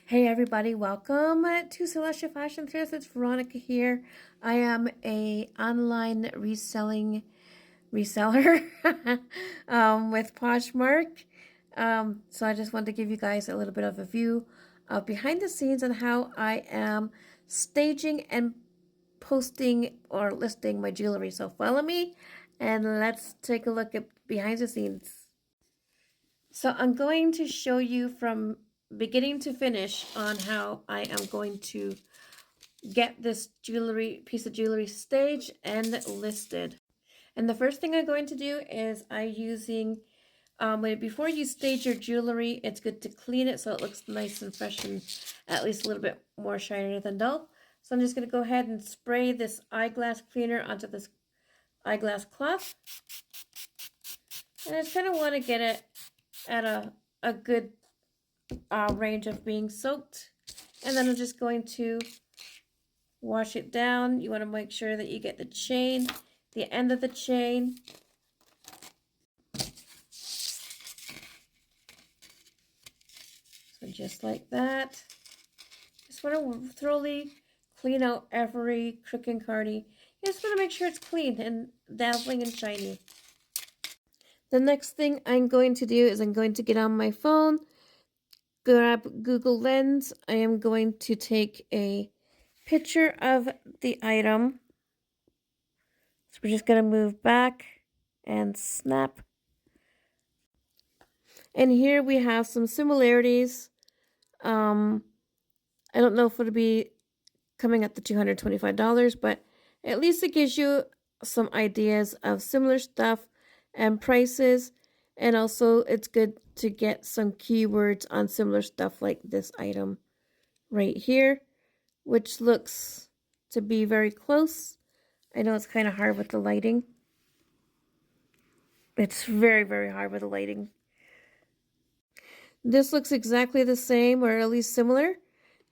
Hey everybody, welcome to Celestial Fashion Thrift. It's Veronica here. I am a online reseller with Poshmark. So I just wanted to give you guys a little bit of a view of behind the scenes on how I am staging and posting or listing my jewelry. So follow me and let's take a look at behind the scenes. So I'm going to show you from beginning to finish on how I am going to get this piece of jewelry staged and listed. And the first thing I'm going to do is before you stage your jewelry, it's good to clean it so it looks nice and fresh and at least a little bit more shinier than dull. So I'm just going to go ahead and spray this eyeglass cleaner onto this eyeglass cloth. And I just kind of want to get it at a good range of being soaked. And then I'm just going to wash it down. You want to make sure that you get the chain, the end of the chain. So just like that. Just want to thoroughly clean out every crook and carny. You just want to make sure it's clean and dazzling and shiny. The next thing I'm going to do is I'm going to get on my phone, grab Google Lens. I am going to take a picture of the item. So we're just going to move back and snap. And here we have some similarities. I don't know if it'll be coming at the $225, but at least it gives you some ideas of similar stuff and prices. And also it's good to get some keywords on similar stuff like this item right here, which looks to be very close. I know it's kind of hard with the lighting. It's very, very hard with the lighting. This looks exactly the same, or at least similar.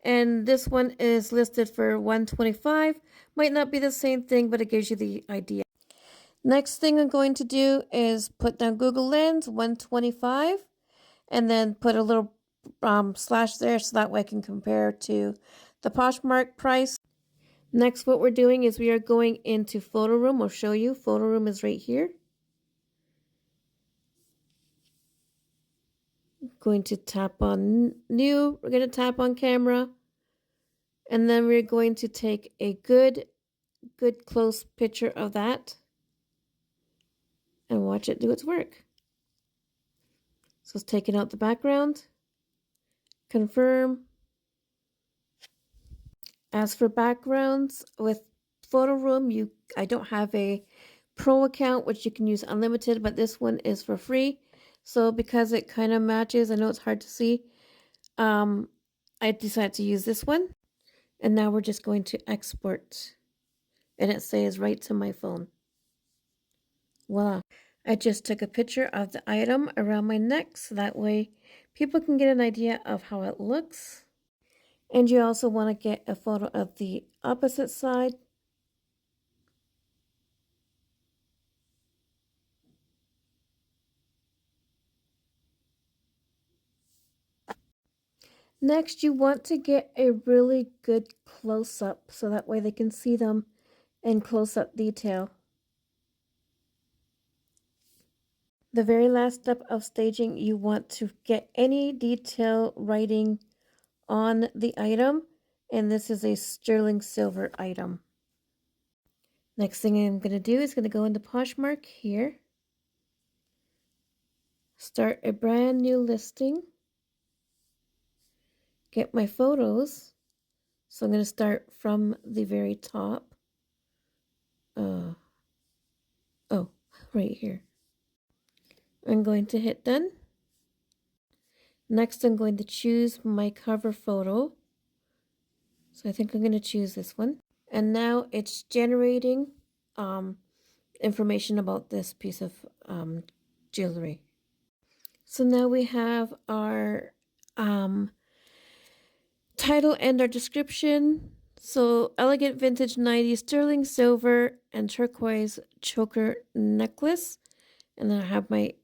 And this one is listed for $125. Might not be the same thing, but it gives you the idea. Next thing I'm going to do is put down Google Lens, $125. And then put a little slash there so that way I can compare to the Poshmark price. Next, what we're doing is we are going into Photo Room. I'll show you. Photo Room is right here. Going to tap on New. We're going to tap on Camera. And then we're going to take a good close picture of that. And watch it do its work. So it's taking out the background. Confirm. As for backgrounds, with Photo Room, I don't have a pro account, which you can use unlimited, but this one is for free. So because it kind of matches, I know it's hard to see, I decided to use this one. And now we're just going to export. And it says right to my phone. Voila. I just took a picture of the item around my neck, so that way people can get an idea of how it looks. And you also want to get a photo of the opposite side. Next, you want to get a really good close-up so that way they can see them in close-up detail. The very last step of staging, you want to get any detail writing on the item, and this is a sterling silver item. Next thing I'm going to do is going to go into Poshmark here, start a brand new listing, get my photos. So I'm going to start from the very top. Oh, right here. I'm going to hit done. Next, I'm going to choose my cover photo. So I think I'm going to choose this one. And now it's generating information about this piece of jewelry. So now we have our title and our description. So elegant vintage 90s sterling silver and turquoise choker necklace. And then I have my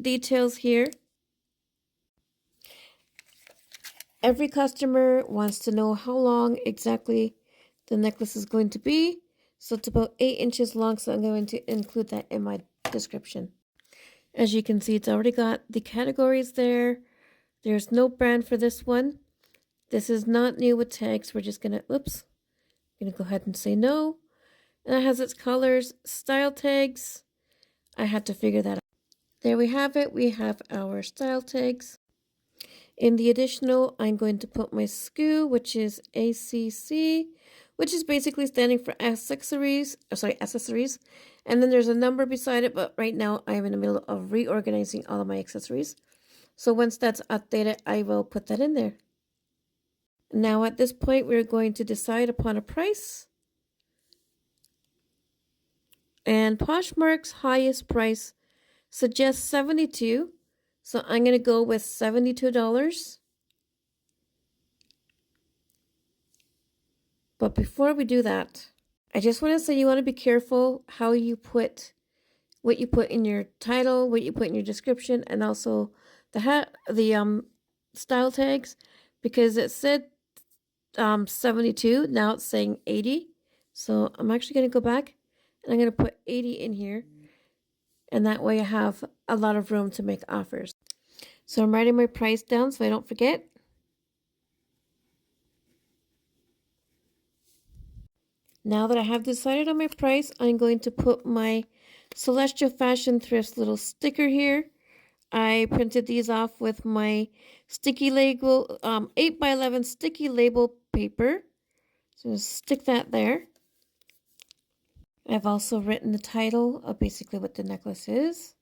details here. Every customer wants to know how long exactly the necklace is going to be. So it's about 8 inches long, so I'm going to include that in my description. As you can see, it's already got the categories there. There's no brand for this one. This is not new with tags. We're just gonna, oops, gonna go ahead and say no. And it has its colors, style tags. I had to figure that out. There we have it. We have our style tags. In the additional, I'm going to put my SKU, which is ACC, which is basically standing for accessories. And then there's a number beside it, but right now I'm in the middle of reorganizing all of my accessories. So once that's updated, I will put that in there. Now at this point, we're going to decide upon a price. And Poshmark's highest price suggests $72. So I'm going to go with $72. But before we do that, I just want to say you want to be careful how you put what you put in your title, what you put in your description, and also the style tags, because it said 72, now it's saying 80. So I'm actually going to go back and I'm going to put 80 in here, and that way I have a lot of room to make offers. So I'm writing my price down so I don't forget. Now that I have decided on my price, I'm going to put my Celestial Fashion Thrifts little sticker here. I printed these off with my sticky label, 8x11 sticky label paper. So just stick that there. I've also written the title of basically what the necklace is.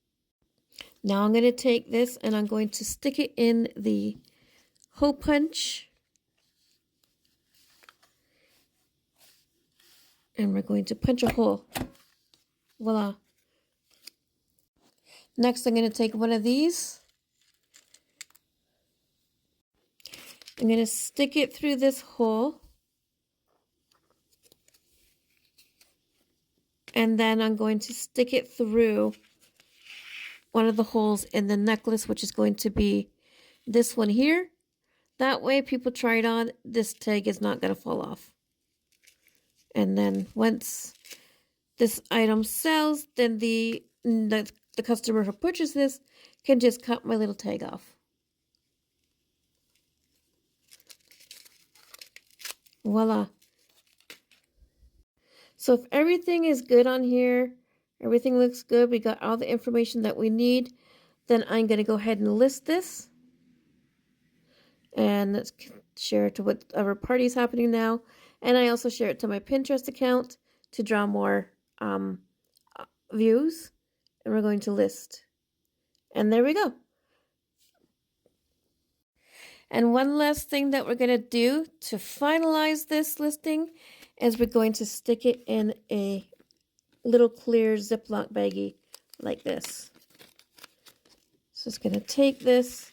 Now I'm going to take this and I'm going to stick it in the hole punch. And we're going to punch a hole. Voila. Next, I'm going to take one of these. I'm going to stick it through this hole. And then I'm going to stick it through one of the holes in the necklace, which is going to be this one here. That way, people try it on, this tag is not going to fall off. And then once this item sells, then the customer who purchased this can just cut my little tag off. Voila. So if everything is good on here, everything looks good, we got all the information that we need, then I'm going to go ahead and list this. And let's share it to whatever party is happening now. And I also share it to my Pinterest account to draw more views. And we're going to list. And there we go. And one last thing that we're going to do to finalize this listing is we're going to stick it in a little clear Ziploc baggie like this. So it's going to take this,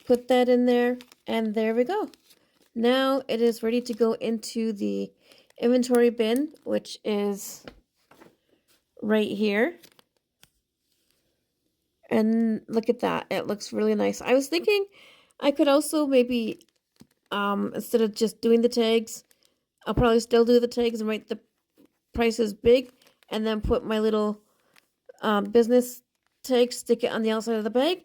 put that in there, and there we go. Now it is ready to go into the inventory bin, which is right here. And look at that. It looks really nice. I was thinking I could also maybe, instead of just doing the tags, I'll probably still do the tags and write the prices big, and then put my little business tag, stick it on the outside of the bag.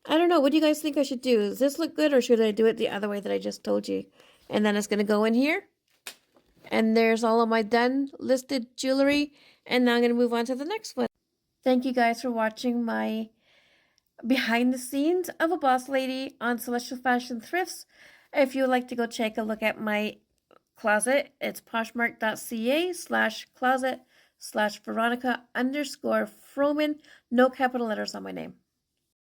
I don't know. What do you guys think I should do? Does this look good, or should I do it the other way that I just told you? And then it's going to go in here. And there's all of my done listed jewelry. And now I'm going to move on to the next one. Thank you guys for watching my behind the scenes of a boss lady on Celestial Fashion Thrifts. If you would like to go take a look at my closet, it's poshmark.ca/closet/Veronica_Froman. No capital letters on my name.